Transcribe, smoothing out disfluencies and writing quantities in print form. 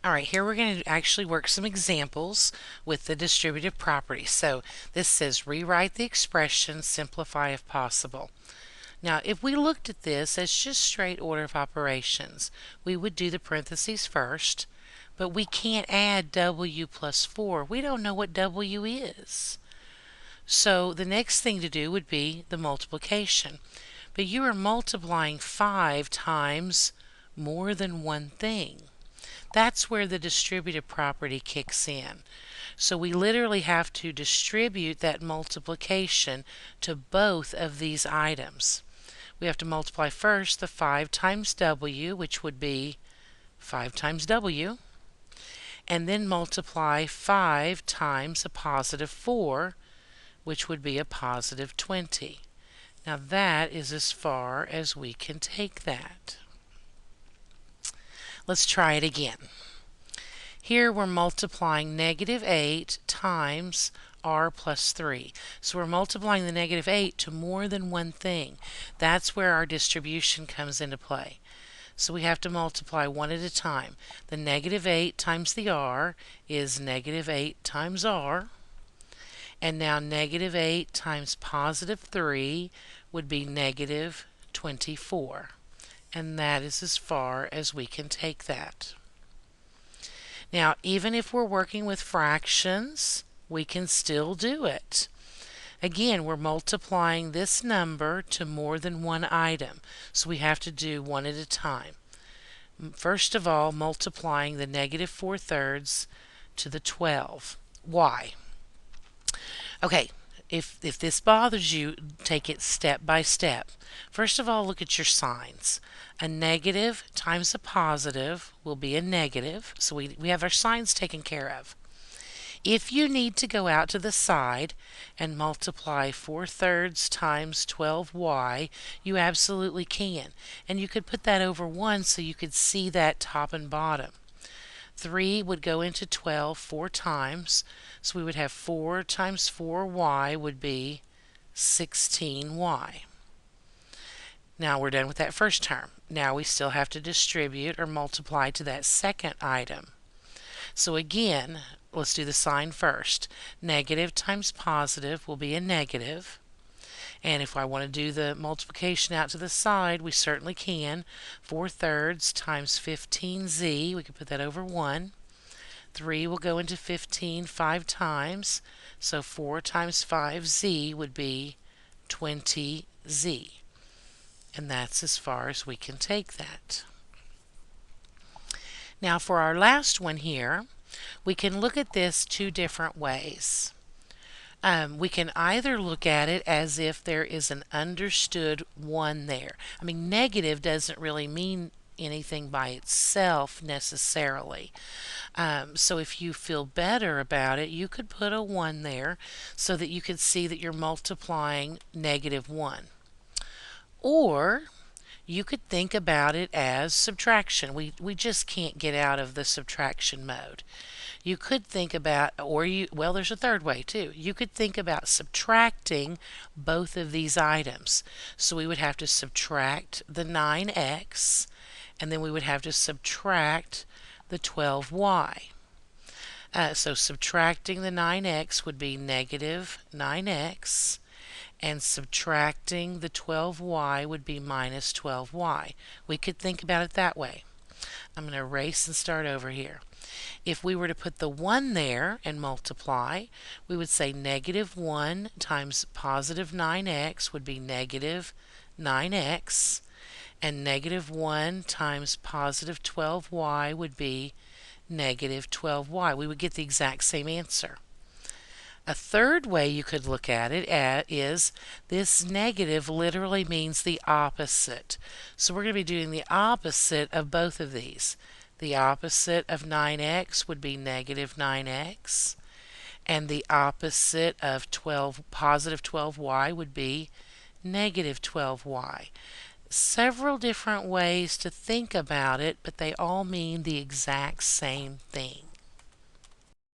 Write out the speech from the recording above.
All right, here we're going to actually work some examples with the distributive property. So this says rewrite the expression, simplify if possible. Now, if we looked at this as just straight order of operations, we would do the parentheses first, but we can't add w plus 4. We don't know what w is. So the next thing to do would be the multiplication. But you are multiplying 5 times more than one thing. That's where the distributive property kicks in. So we literally have to distribute that multiplication to both of these items. We have to multiply first the 5 times w, which would be 5 times w, and then multiply 5 times a positive 4, which would be a positive 20. Now that is as far as we can take that. Let's try it again. Here we're multiplying negative 8 times r plus 3. So we're multiplying the negative 8 to more than one thing. That's where our distribution comes into play. So we have to multiply one at a time. The negative 8 times the r is negative 8 times r. And now negative 8 times positive 3 would be negative 24. And that is as far as we can take that. Now, even if we're working with fractions, we can still do it. Again, we're multiplying this number to more than one item, so we have to do one at a time. First of all, multiplying the negative 4/3 to the 12. Why? Okay, if this bothers you, take it step by step. First of all, look at your signs. A negative times a positive will be a negative, so we have our signs taken care of. If you need to go out to the side and multiply 4/3 times 12y, you absolutely can. And you could put that over 1 so you could see that top and bottom. 3 would go into 12 4 times, so we would have 4 times 4y would be 16y. Now we're done with that first term. Now we still have to distribute or multiply to that second item. So again, let's do the sign first. Negative times positive will be a negative. And if I want to do the multiplication out to the side, we certainly can. 4/3 times 15z, we can put that over 1. 3 will go into 15 5 times, so 4 times 5z would be 20z. And that's as far as we can take that. Now for our last one here, we can look at this two different ways. We can either look at it as if there is an understood 1 there. I mean, negative doesn't really mean anything by itself necessarily. So if you feel better about it, you could put a 1 there so that you could see that you're multiplying negative 1. Or you could think about it as subtraction. We just can't get out of the subtraction mode. You could think about, well, there's a third way too. You could think about subtracting both of these items. So we would have to subtract the 9x, and then we would have to subtract the 12y. So subtracting the 9x would be negative 9x, and subtracting the 12y would be minus 12y. We could think about it that way. I'm going to erase and start over here. If we were to put the 1 there and multiply, we would say negative 1 times positive 9x would be negative 9x, and negative 1 times positive 12y would be negative 12y. We would get the exact same answer. A third way you could look at it is this negative literally means the opposite. So we're going to be doing the opposite of both of these. The opposite of 9x would be negative 9x, and the opposite of positive 12y would be negative 12y. Several different ways to think about it, but they all mean the exact same thing.